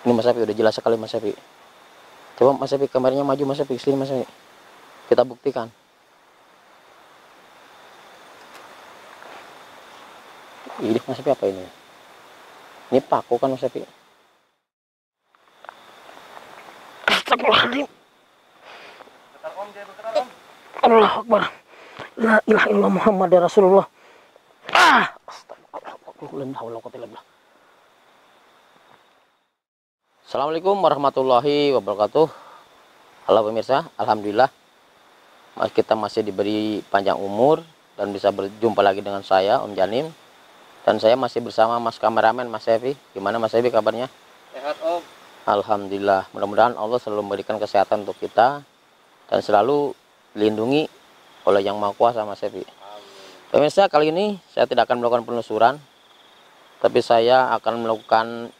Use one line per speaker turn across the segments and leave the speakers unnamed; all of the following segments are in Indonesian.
Ini Mas Epi udah jelas sekali Mas Epi. Coba Mas Epi kameranya maju Mas Epi, sini Mas Epi. Kita buktikan. Ini Mas Epi apa ini? Ini paku kan Mas Epi? Astagfirullahaladzim. Allah Akbar. La ilaha illallah Muhammad Rasulullah. Astagfirullah. Assalamualaikum warahmatullahi wabarakatuh. Halo pemirsa, alhamdulillah kita masih diberi panjang umur dan bisa berjumpa lagi dengan saya Om Janim. Dan saya masih bersama Mas kameramen Mas Evi. Gimana Mas Evi kabarnya?
Sehat Om.
Alhamdulillah, mudah-mudahan Allah selalu memberikan kesehatan untuk kita dan selalu dilindungi oleh Yang Maha Kuasa Mas Evi. Pemirsa, kali ini saya tidak akan melakukan penelusuran, tapi saya akan melakukan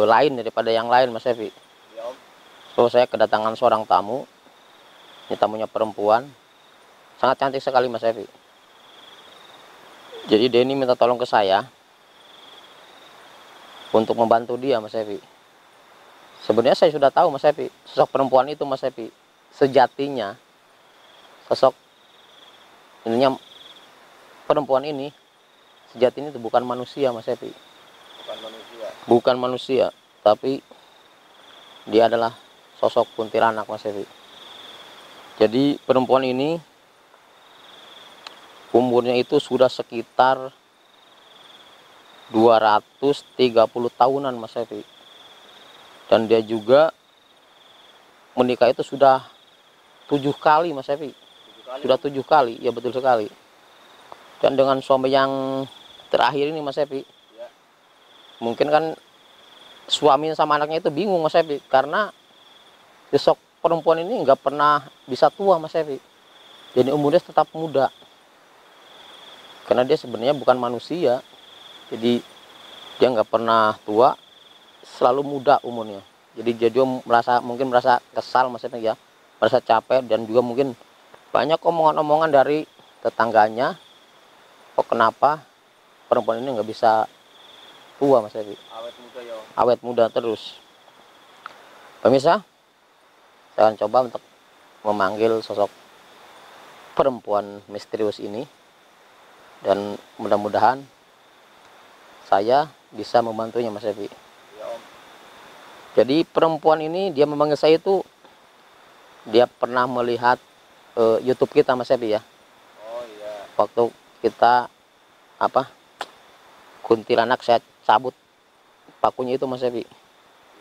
lain daripada yang lain Mas Evi.
Ya, Om.
So, saya kedatangan seorang tamu. Ini tamunya perempuan, sangat cantik sekali Mas Evi. Jadi dia ini minta tolong ke saya untuk membantu dia Mas Evi. Sebenarnya saya sudah tahu Mas Evi, sosok perempuan itu Mas Evi, sejatinya sosok ininya perempuan ini sejatinya itu bukan manusia Mas Evi. Bukan manusia, tapi dia adalah sosok kuntilanak Mas Evi. Jadi perempuan ini umurnya itu sudah sekitar 230 tahunan Mas Evi. Dan dia juga menikah itu sudah 7 kali Mas Evi. Sudah 7 kali, ya betul sekali. Dan dengan suami yang terakhir ini Mas Evi, mungkin kan suaminya sama anaknya itu bingung Mas Evi, karena sosok perempuan ini nggak pernah bisa tua Mas Evi. Jadi umurnya tetap muda, karena dia sebenarnya bukan manusia. Jadi dia nggak pernah tua, selalu muda umurnya. Jadi dia mungkin merasa kesal Mas Evi ya, merasa capek, dan juga mungkin banyak omongan-omongan dari tetangganya, kok kenapa perempuan ini nggak bisa tua Mas Evi.
Awet muda ya Om.
Awet muda terus. Pemirsa, saya akan coba untuk memanggil sosok perempuan misterius ini, dan mudah-mudahan saya bisa membantunya Mas Evi.
Ya Om.
Jadi perempuan ini dia memanggil saya itu, dia pernah melihat YouTube kita Mas Evi ya.
Oh iya.
Waktu kita kuntilanak, saya cabut pakunya itu Mas Evi.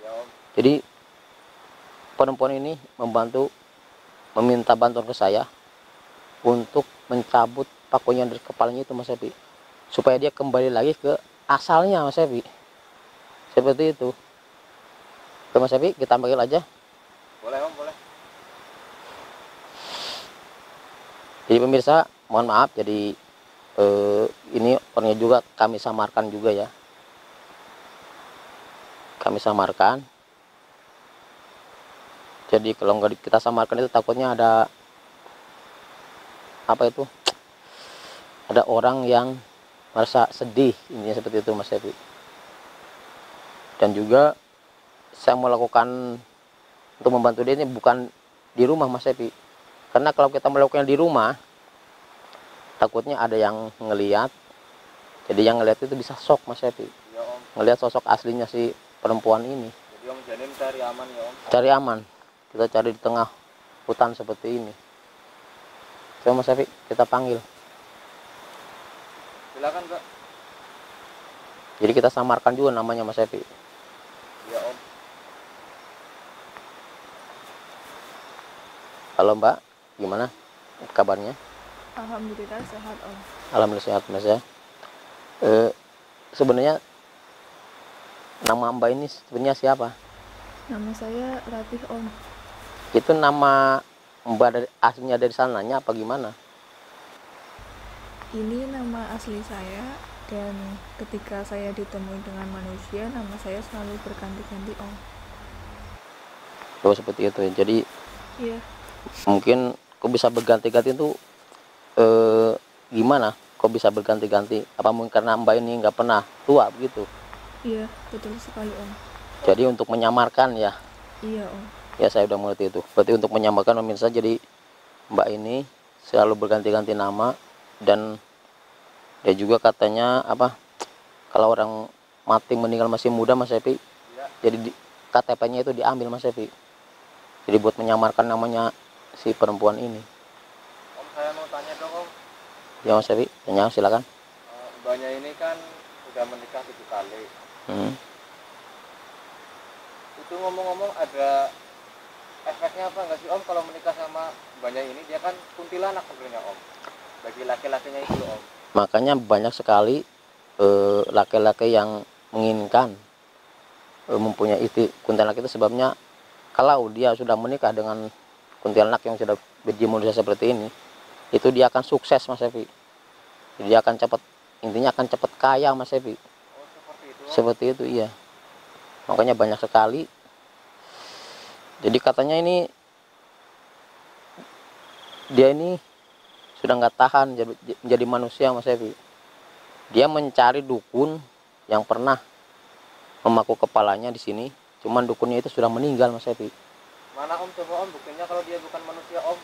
Ya Om.
Jadi perempuan ini meminta bantuan ke saya untuk mencabut pakunya dari kepalanya itu Mas Evi, supaya dia kembali lagi ke asalnya Mas Evi. Seperti itu. Oke Mas Evi, kita panggil aja.
Boleh Om, boleh.
Jadi pemirsa, mohon maaf, jadi ini orangnya juga kami samarkan juga ya. Kami samarkan. Jadi kalau nggak kita samarkan itu takutnya ada ada orang yang merasa sedih, intinya seperti itu Mas Evi. Dan juga saya melakukan untuk membantu dia ini bukan di rumah Mas Evi, karena kalau kita melakukannya di rumah takutnya ada yang ngelihat. Jadi yang ngelihat itu bisa shock Mas Evi,
Ya Om.
ngelihat sosok aslinya si perempuan ini.
Jadi Om Janim cari aman ya Om.
Cari aman, kita cari di tengah hutan seperti ini. Coba Mas Evi, kita panggil.
Silakan Kak.
Jadi kita samarkan juga namanya Mas Evi.
Ya Om.
Halo Mbak, gimana kabarnya?
Alhamdulillah sehat Om.
Alhamdulillah sehat Mas ya. Sebenarnya nama Mbak ini sebenarnya siapa?
Nama saya Ratih Om.
Itu nama Mbak dari aslinya dari sananya apa gimana?
Ini nama asli saya, dan ketika saya ditemui dengan manusia, nama saya selalu berganti-ganti Om.
Oh seperti itu ya. Jadi
Iya.
mungkin kok bisa berganti-ganti itu gimana? Kok bisa berganti-ganti? Apa mungkin karena Mbak ini nggak pernah tua begitu?
Iya, betul sekali Om.
Jadi untuk menyamarkan ya.
Iya om.
Ya saya udah mengerti itu. Berarti untuk menyamarkan pemirsa, jadi Mbak ini selalu berganti-ganti nama, dan dia juga katanya apa, kalau orang mati meninggal masih muda Mas Epi,
Ya.
jadi KTP-nya itu diambil Mas Epi. Jadi buat menyamarkan namanya si perempuan ini.
Om, saya mau tanya dong om.
Ya Mas Epi, tanya silakan.
Mbaknya ini kan udah menikah 7 kali. Itu ngomong-ngomong ada efeknya apa nggak sih om kalau menikah sama mbaknya ini? Dia kan kuntilanak sebenarnya om, bagi laki-lakinya itu om.
Makanya banyak sekali laki-laki yang menginginkan mempunyai istri kuntilanak itu, sebabnya kalau dia sudah menikah dengan kuntilanak yang sudah berjimur seperti ini, itu dia akan sukses Mas Evi. Dia akan cepat, intinya akan cepat kaya Mas Evi.
Oh seperti itu om.
Seperti itu iya. Makanya banyak sekali. Jadi katanya ini dia ini sudah nggak tahan menjadi manusia Mas Evi. Dia mencari dukun yang pernah memaku kepalanya di sini, cuman dukunnya itu sudah meninggal Mas Evi.
Mana om, coba om buktinya kalau dia bukan manusia om.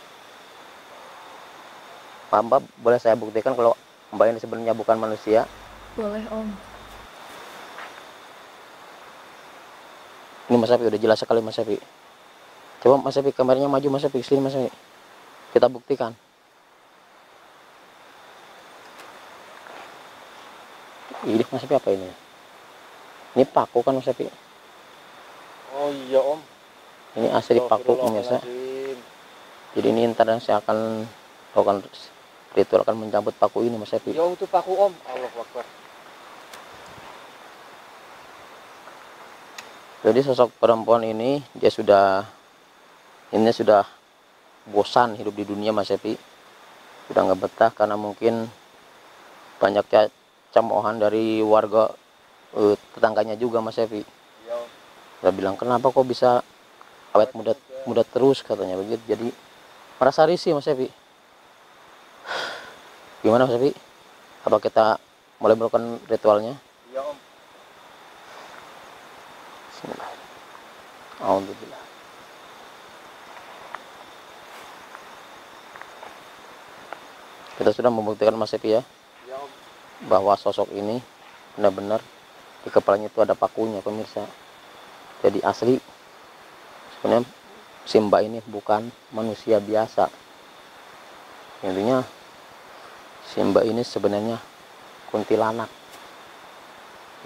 Pak Mbak, boleh saya buktikan kalau Mbak ini sebenarnya bukan manusia?
Boleh om.
Ini Mas Evi udah jelas sekali Mas Evi. Coba Mas Evi kameranya maju Mas Evi, sini Mas Evi. Kita buktikan. Ini Mas Evi apa ini? Ini paku kan Mas Evi?
Oh iya om.
Ini asli paku pemirsa.
Astagfirullahaladzim.
Jadi ini ntar saya akan lakukan ritual, akan mencabut paku ini Mas Evi.
Ya om, itu paku om. Allahu Akbar.
Jadi sosok perempuan ini dia sudah bosan hidup di dunia Mas Evi. Sudah nggak betah karena mungkin banyak cemoohan dari warga tetangganya juga Mas Evi.
Ya om.
Dia bilang kenapa kok bisa awet muda terus katanya begitu. Jadi merasa risih Mas Evi. Gimana Mas Evi? Apa kita mulai melakukan ritualnya?
Ya om.
Bismillah. Alhamdulillah. Kita sudah membuktikan Mas Evi ya,
Ya om.
bahwa sosok ini benar-benar di kepalanya itu ada pakunya pemirsa. Jadi asli sebenarnya si Mbak ini bukan manusia biasa. Intinya si Mbak ini sebenarnya kuntilanak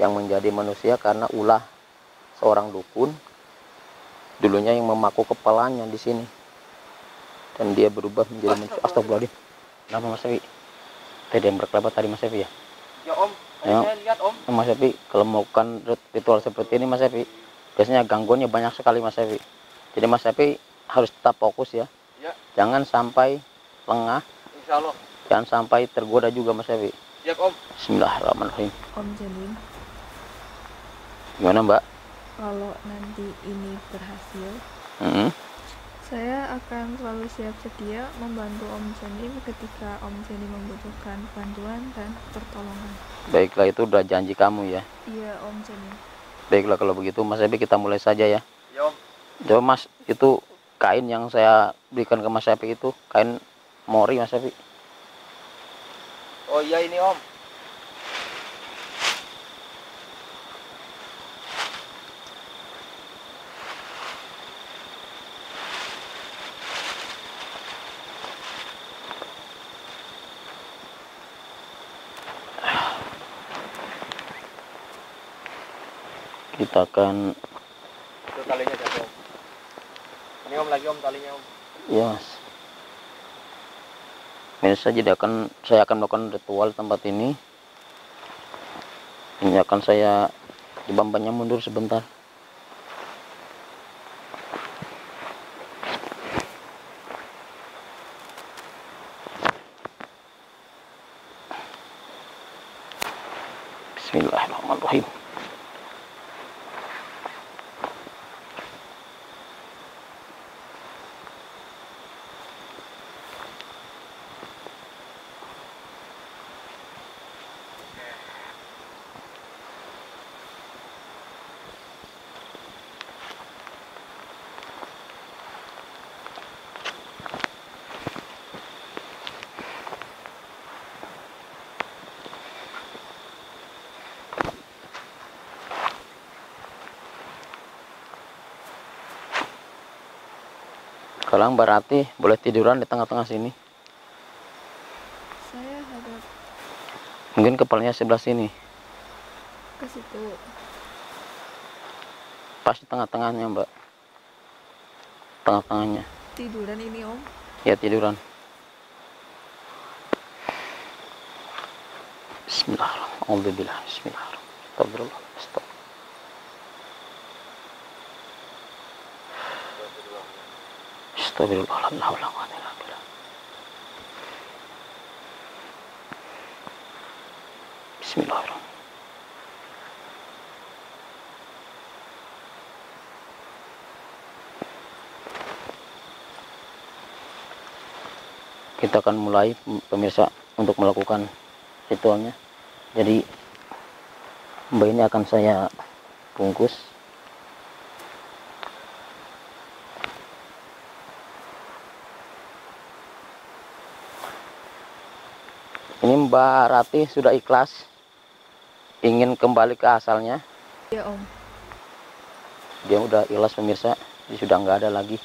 yang menjadi manusia karena ulah seorang dukun dulunya yang memaku kepalanya di sini, dan dia berubah menjadi manusia. Astagfirullahaladzim. Kenapa Mas Evi? Tadi yang berkelebat tadi Mas Evi ya?
Ya om.
Ya.
Saya lihat om.
Mas Evi kalau melakukan ritual seperti ini Mas Evi, biasanya gangguannya banyak sekali Mas Evi. Jadi Mas Evi harus tetap fokus ya.
Ya.
Jangan sampai lengah.
Insya Allah.
Jangan sampai tergoda juga Mas Evi.
Siap om.
Bismillahirrahmanirrahim.
Om Janin,
Gimana Mbak?
kalau nanti ini berhasil, saya akan selalu siap sedia membantu Om Janin ketika Om Janin membutuhkan bantuan dan pertolongan.
Baiklah, itu udah janji kamu ya.
Iya Om Janin.
Baiklah kalau begitu Mas Evi, kita mulai saja ya.
Ya om.
Coba Mas, itu kain yang saya berikan ke Mas Evi itu kain mori Mas Evi.
Oh iya ini om.
Kita akan,
Itu talinya jatuh om. Ini om lagi om talinya om.
ya Mas. Biasa jadi saya akan melakukan ritual tempat ini. Ini akan saya dibambanya mundur sebentar. Bismillahirrahmanirrahim. Sekarang berarti boleh tiduran di tengah-tengah sini.
Saya hadap
Mungkin kepalanya sebelah sini.
ke situ.
Pas di tengah-tengahnya, Mbak. Tengah-tengahnya.
Tiduran ini Om.
Ya, tiduran. Bismillahirrahmanirrahim. Bismillahirrahmanirrahim. Astagfirullah. Bismillahirrahmanirrahim. Kita akan mulai, pemirsa, untuk melakukan ritualnya. Jadi Mbak ini akan saya bungkus. Ini Mbak Rati sudah ikhlas, ingin kembali ke asalnya.
Ya Om.
Dia udah ikhlas, pemirsa. Dia sudah nggak ada lagi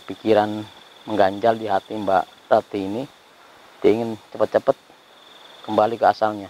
pikiran mengganjal di hati Mbak Rati ini. Dia ingin cepat-cepat kembali ke asalnya.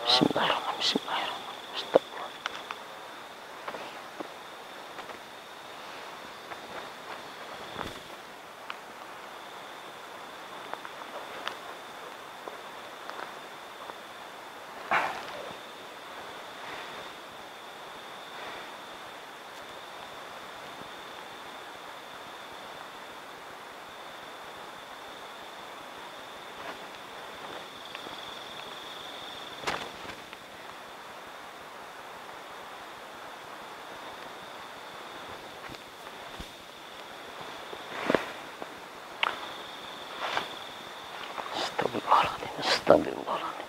Bismillahirrahmanirrahim. Bismillahirrahmanirrahim. Astagfirullah. Astagfirullahaladzim. Astagfirullahaladzim.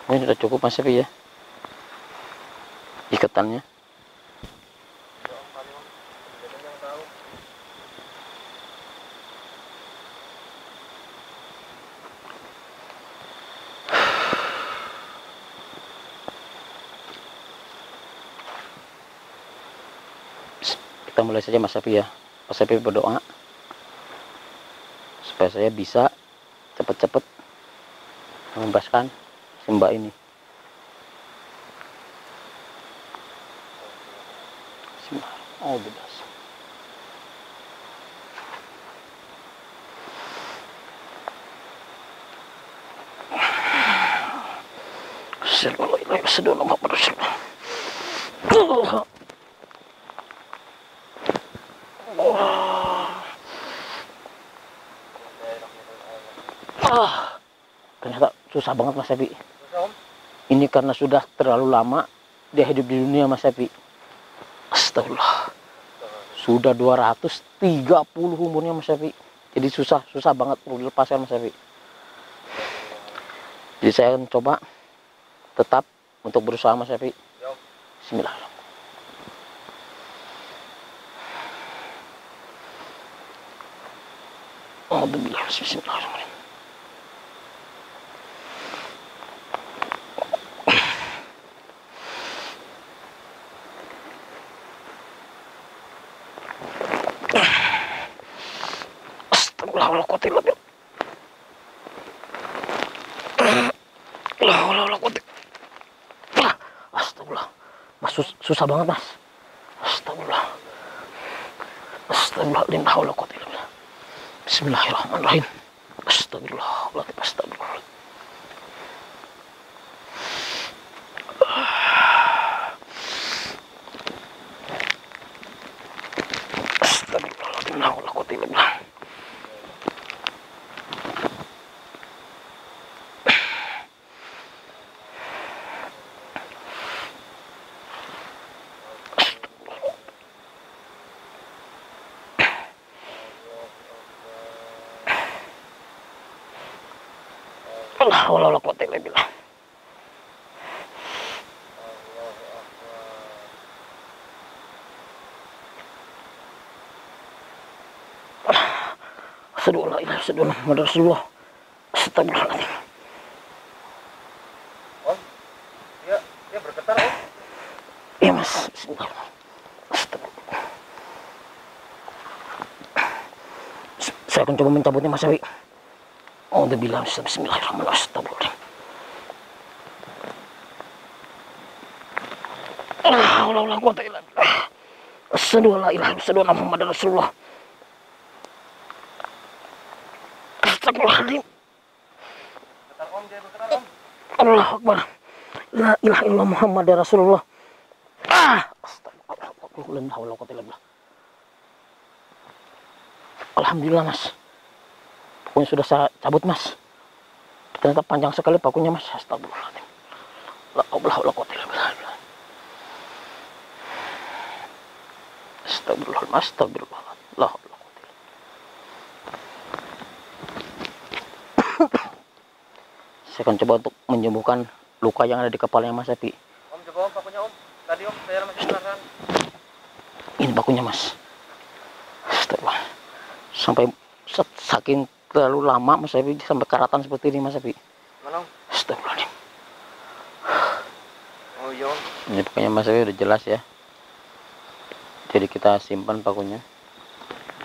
Ini sudah cukup Mas Epi ya, ikatannya. Kita mulai saja Mas Epi ya. Mas Epi berdoa supaya saya bisa cepat-cepat membebaskan si Mbak ini. Oh, bebas. Sallallahu alaihi wasallam. Ternyata susah banget Mas Epi. Ini karena sudah terlalu lama dia hidup di dunia Mas Epi. Astagfirullah. Sudah 230 umurnya Mas Epi. Jadi susah banget perlu dilepaskan Mas Epi. Jadi saya akan coba tetap untuk berusaha Mas Epi. Bismillahirrahmanirrahim. Alhamdulillah. Bismillahirrahmanirrahim. Astagfirullah. Mas, susah banget mas. Astagfirullah. Astagfirullahaladzim. La haula wala quwwata illa billah. Bismillahirrahmanirrahim. Astagfirullahaladzim. Astagfirullah. Astagfirullahaladzim. La haula wala quwwata illa billah. La haula wala quwwata illa billah. Asyhadu an la ilaha illallah Muhammadur Rasulullah. Astagfirullahaladzim.
Om, dia bergetar om.
Iya mas. Bismillah. Astagfirullah. Saya akan coba mencabutnya mas Awi. Alhamdulillah. Bismillahirrahmanirrahim. Astagfirullahaladzim. La haula wala quwwata illa billah. Asyhadu an la ilaha illallah Muhammadur Rasulullah. Astagfirullahaladzim.
Bergetar om, dia bergetar om.
Allahu Akbar. La ilaha illallah Muhammadur Rasulullah. Astagfirullah. La haula wala quwwata illa billah. Alhamdulillah mas. Pakunya sudah saya cabut mas. Ternyata panjang sekali pakunya mas. Astagfirullahaladzim. La haula wala quwwata illa billah. Astagfirullahaladzim. Astagfirullah. La haula. Saya akan coba untuk menyembuhkan luka yang ada di kepalanya mas Epi.
Om, coba om pakunya om. Tadi om, saya masih penasaran.
Ini pakunya mas. Astagfirullah. Sampai saking terlalu lama mas Epi, sampai karatan seperti ini mas Epi.
Mana om?
Astagfirullahaladzim.
Oh iya om.
Ini pakunya mas Epi udah jelas ya. Jadi kita simpan pakunya.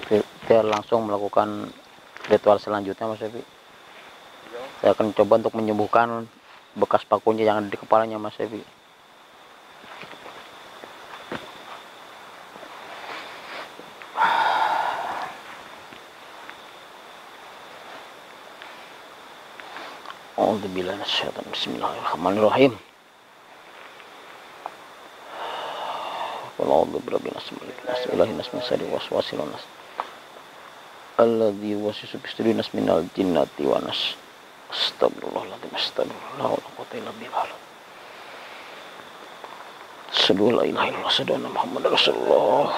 Kita langsung melakukan ritual selanjutnya mas Epi. Saya akan coba untuk menyembuhkan bekas pakunya yang ada di kepalanya mas Evi. A'udzubillahi minasyaitonir rajim. Bismillahirrahmanirrahim. A'udzu birabbil nas, malikin nas, ilahin nas, min syarri waswasil nas. Alladzi yuwaswisu fi sudurin nas minal jinnati wan nas. Astagfirullahaladzim. Astagfirullah. La haula wala quwwata illa billah. Asyhadu an la ilaha illallah. Asyhadu anna Muhammadar Rasulullah.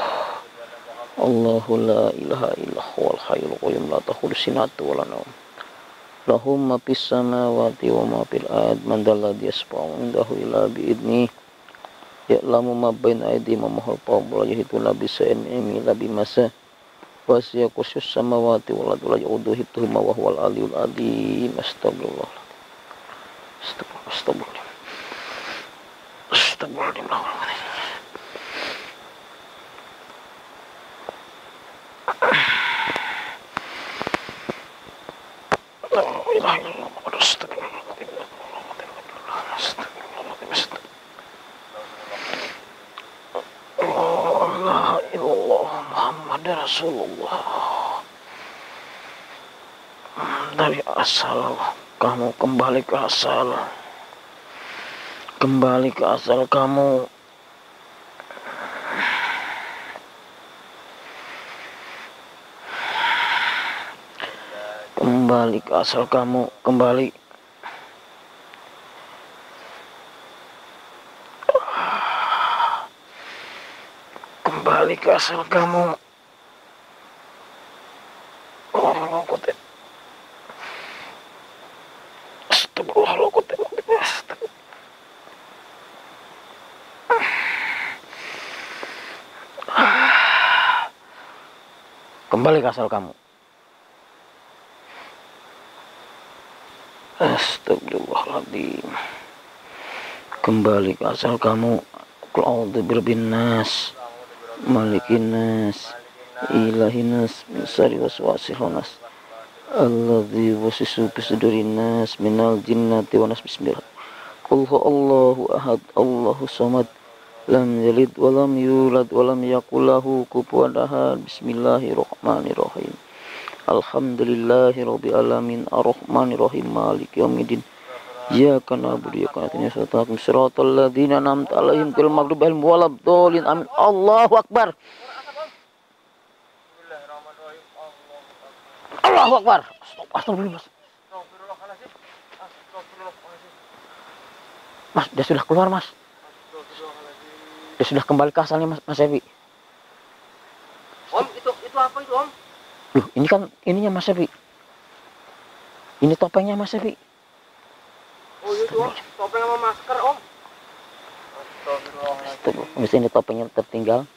Allahu la ilaha illa huwal hayyul qayyum la ta'khudhuhu sinatun wa la nawm. Lahu ma fis samawati wa ma fil ard. Man dzalladzi yashfa'u 'indahu illa bi idzni. Ya'lamu ma baina aydihim wa ma khalfahum wa la yuhituna bi shay'in min ilmihi illa bima sha'a. Wasiya khusus samawati wal ardi la yauduhu hifdhuhuma wa huwal aliyyul azim. Astagfirullah. Astagfirullah. Astagfirullah. La ilaha illallah Muhammadur Rasulullah. La ilallah Muhammadur Rasulullah. Dari asal kamu kembali ke asal. Kembali ke asal kamu. Kembali ke asal kamu. Kembali. Kembali ke asal kamu. Kembali ke asal kamu. Astagfirullahaladzim. Kembali ke asal kamu. A'udzu birabbin nas, malikin nas, ilahin nas, min syarri waswasil khannas. Alladzi yuwaswisu fi sudurin nas minal jinnati wan nas. Bismillah. Qul huwallahu ahad, Allahu samad, lam yalid wa lam yulad wa lam yakul lahu kufuwan ahad. Bismillahirrahmanirrahim. Alhamdulillahirabbil alamin arrahmanir rahim maliki yaumiddin. Iyyaka na'budu wa iyyaka nasta'in shiratal ladzina an'amta 'alaihim ghairil maghdubi 'alaihim waladdallin. Amin. Allahu akbar. Allahu akbar. Astagfirullah. Mas, dia sudah keluar, Mas. Dia sudah kembali ke asalnya, Mas Evi.
Om, itu apa itu, Om?
Loh, ini kan ininya Mas Evi. Ini topengnya Mas Evi.
Oh iya itu, Om. Topeng sama masker, Om. Astagfirullahaladzim.
Mesti ini topengnya tertinggal.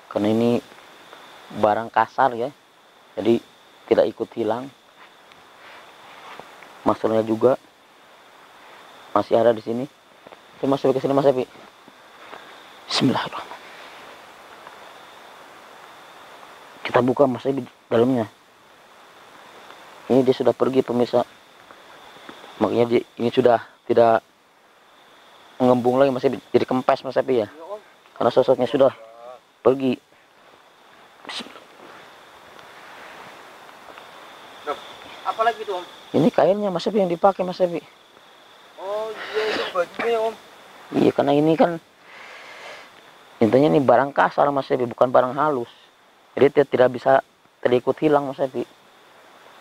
Karena ini barang kasar ya. Jadi tidak ikut hilang. Maskernya juga masih ada di sini. Coba masuk ke sini Mas Evi. Bismillahirrahmanirrahim. Kita buka Mas Evi dalamnya. Ini dia sudah pergi pemirsa. Makanya dia, ini sudah tidak mengembung lagi Mas Evi. Jadi kempes Mas Evi ya. Karena sosoknya sudah pergi.
Apa lagi tuh, Om?
Ini kainnya Mas Evi yang dipakai Mas Evi.
Oh iya itu bajunya, Om.
Iya karena ini kan intinya ini barang kasar Mas Evi, bukan barang halus. Jadi dia tidak bisa terikut hilang Mas Evi.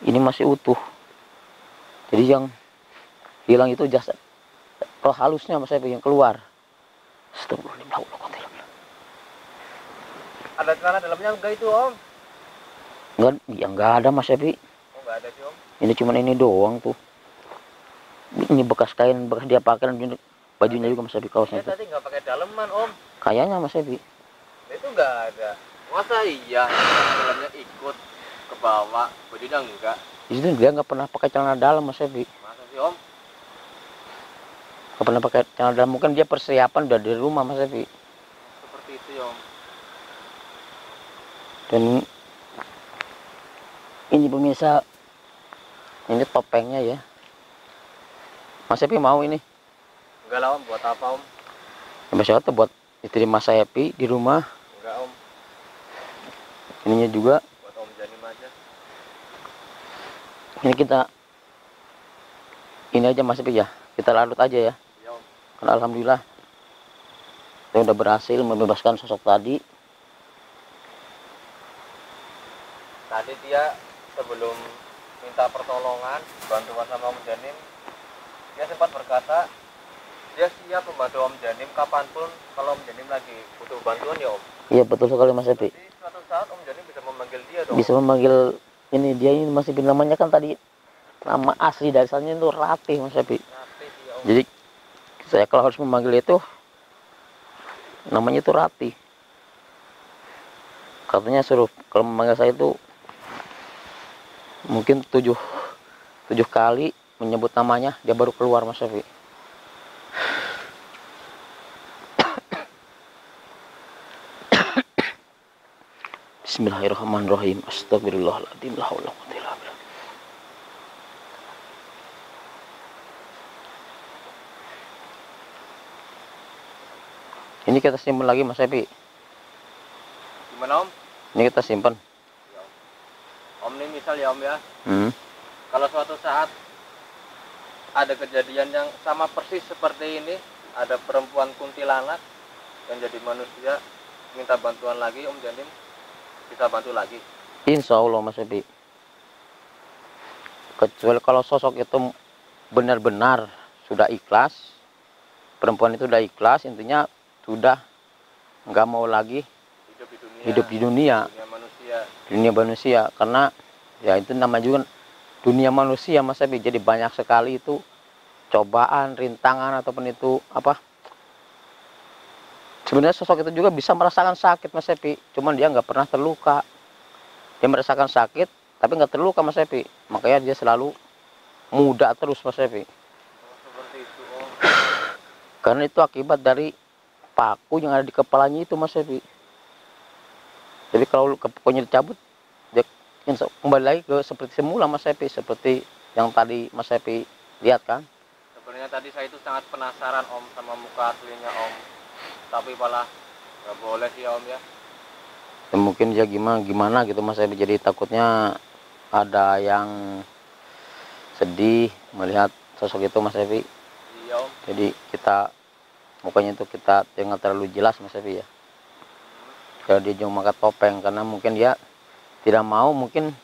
Ini masih utuh. Jadi yang hilang itu jasad roh halusnya Mas Evi yang keluar. Astagfirullah.
Ada celana dalamnya enggak itu, Om?
Enggak ada Mas Evi.
Oh, enggak ada sih, Om.
Ini cuman ini doang tuh. Ini bekas kain, bekas dia pakai dan bajunya juga Mas Evi, kaosnya
Saya
itu.
tadi nggak pakai daleman, Om.
Kayaknya Mas Evi.
Itu nggak ada. Masa iya dalamnya ikut ke bawah, bajunya enggak?
Di situ dia nggak pernah pakai celana dalam Mas Evi.
Masa sih, Om?
Nggak pernah pakai celana dalam, mungkin dia persiapan udah dari rumah Mas Evi.
Seperti itu ya, Om.
Dan ini pemirsa, ini topengnya ya. Mas Evi mau ini?
Enggak lah, Om. Buat apa, Om?
Mas Evi buat istri Mas Evi di rumah.
Enggak, Om.
Ininya juga.
Buat Om Janim aja.
Ini kita ini aja Mas Evi ya. Kita larut aja ya.
Iya, Om.
Karena alhamdulillah saya udah berhasil membebaskan sosok tadi.
Tadi dia sebelum minta pertolongan, bantuan sama Om Janim, dia sempat berkata dia siap membantu Om Janim kapanpun kalau Om Janim lagi butuh bantuan ya, Om.
Iya betul sekali Mas Evi.
Jadi suatu saat Om Janim bisa memanggil dia dong.
Bisa memanggil ini dia ini Mas Evi, namanya kan tadi nama asli dasarnya itu Ratih Mas Evi.
Nanti dia, Om.
Jadi saya kalau harus memanggil itu namanya itu Ratih. Katanya suruh kalau memanggil saya itu mungkin tujuh kali menyebut namanya dia baru keluar Mas Evi. Bismillahirrahmanirrahim. Astagfirullahaladzim. La haula wala quwwata illa billah. Ini kita simpan lagi Mas Evi.
Gimana, Om?
Ini kita simpan.
Ya, Om. Om ini misal ya, Om ya. Kalau suatu saat ada kejadian yang sama persis seperti ini, ada perempuan kuntilanak yang jadi manusia minta bantuan lagi, Om Janim bisa bantu lagi.
Insya Allah Mas Evi. Kecuali kalau sosok itu benar-benar sudah ikhlas, perempuan itu sudah ikhlas, intinya sudah nggak mau lagi hidup di dunia manusia, karena ya itu nama juga dunia manusia Mas Evi. Jadi banyak sekali itu cobaan, rintangan ataupun itu apa. Sebenarnya sosok itu juga bisa merasakan sakit Mas Evi, cuman dia nggak pernah terluka. Dia merasakan sakit tapi nggak terluka Mas Evi, makanya dia selalu muda terus Mas Evi.
Seperti itu, Om.
Karena itu akibat dari paku yang ada di kepalanya itu Mas Evi. Jadi kalau pakunya dicabut, dia kembali lagi ke seperti semula Mas Evi, seperti yang tadi Mas Evi lihat kan.
Sebenarnya tadi saya itu sangat penasaran, Om, sama muka aslinya Om tapi malah nggak boleh sih ya Om ya.
Ya, mungkin dia gimana gitu Mas Epi, jadi takutnya ada yang sedih melihat sosok itu Mas Epi.
Iya Om.
Jadi kita mukanya itu kita jangan terlalu jelas Mas Epi ya. Kalau dia cuma pakai topeng, karena mungkin dia tidak mau, mungkin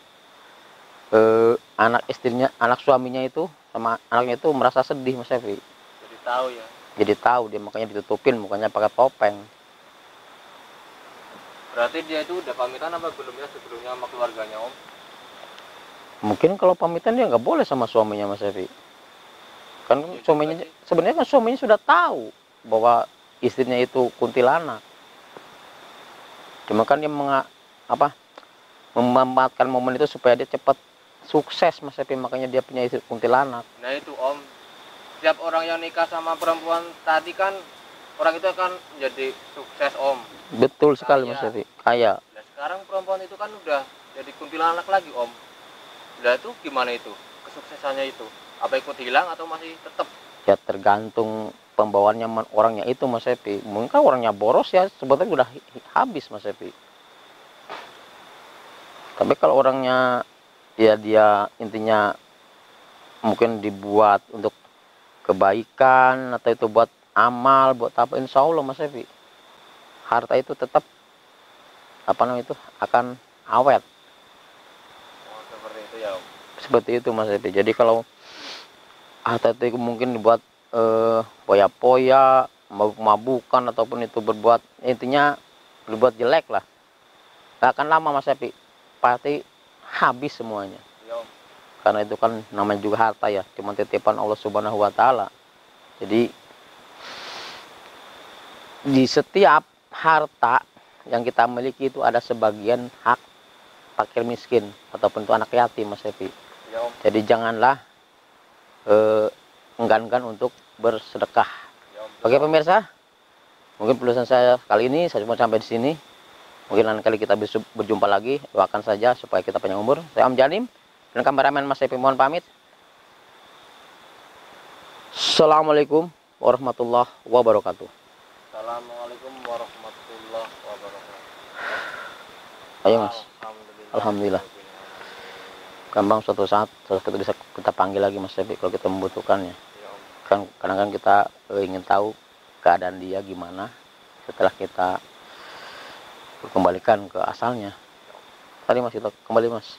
anak istrinya, anak suaminya itu sama anaknya itu merasa sedih Mas Epi.
Jadi tahu ya.
Jadi tahu dia, makanya ditutupin mukanya pakai topeng.
Berarti dia itu udah pamitan apa belum ya sebelumnya sama keluarganya Om?
Mungkin kalau pamitan dia nggak boleh sama suaminya Mas Evi. Kan
Iya
suaminya sebenarnya kan suaminya sudah tahu bahwa istrinya itu kuntilanak. Cuma kan dia memanfaatkan momen itu supaya dia cepat sukses Mas Evi, makanya dia punya istri kuntilanak.
Nah itu Om, setiap orang yang nikah sama perempuan tadi kan orang itu akan menjadi sukses Om.
Betul sekali
Kaya.
Mas Evi, kaya.
Nah sekarang perempuan itu kan udah jadi kuntilanak lagi Om. Nah itu gimana itu kesuksesannya itu? Apa ikut hilang atau masih tetap?
Ya tergantung pembawaannya orangnya itu Mas Evi. Mungkin orangnya boros ya sebetulnya udah habis Mas Evi. Tapi kalau orangnya ya dia intinya mungkin dibuat untuk kebaikan atau itu buat amal, buat apa, insya Allah Mas Evi, harta itu tetap itu akan awet.
Oh, seperti itu ya Om.
Seperti itu Mas Evi. Jadi kalau harta itu mungkin dibuat poya-poya, mabuk-mabukan, ataupun itu berbuat intinya berbuat jelek lah, gak akan lama Mas Evi, pasti habis semuanya.
Ya Om.
Karena itu kan namanya juga harta ya, cuma titipan Allah Subhanahu wa Ta'ala. Jadi di setiap harta yang kita miliki itu ada sebagian hak fakir miskin ataupun itu anak yatim Mas Evi.
Ya Om.
Jadi janganlah enggan-enggan untuk bersedekah.
Ya Om.
Oke pemirsa, mungkin penulisan saya kali ini saya cuma sampai di sini. Mungkin lain kali kita bisa berjumpa lagi. Doakan saja supaya kita panjang umur. Saya Om Janim dan kameramen Mas Epi mohon pamit. Assalamualaikum warahmatullahi wabarakatuh.
Assalamualaikum warahmatullahi wabarakatuh.
Ayo Mas.
Alhamdulillah.
Alhamdulillah. Gampang suatu saat kita bisa kita panggil lagi Mas Epi kalau kita membutuhkannya.
Ya Om.
Kan kadang-kadang kita ingin tahu keadaan dia gimana setelah kita kembalikan ke asalnya. Tadi Mas kita kembali Mas.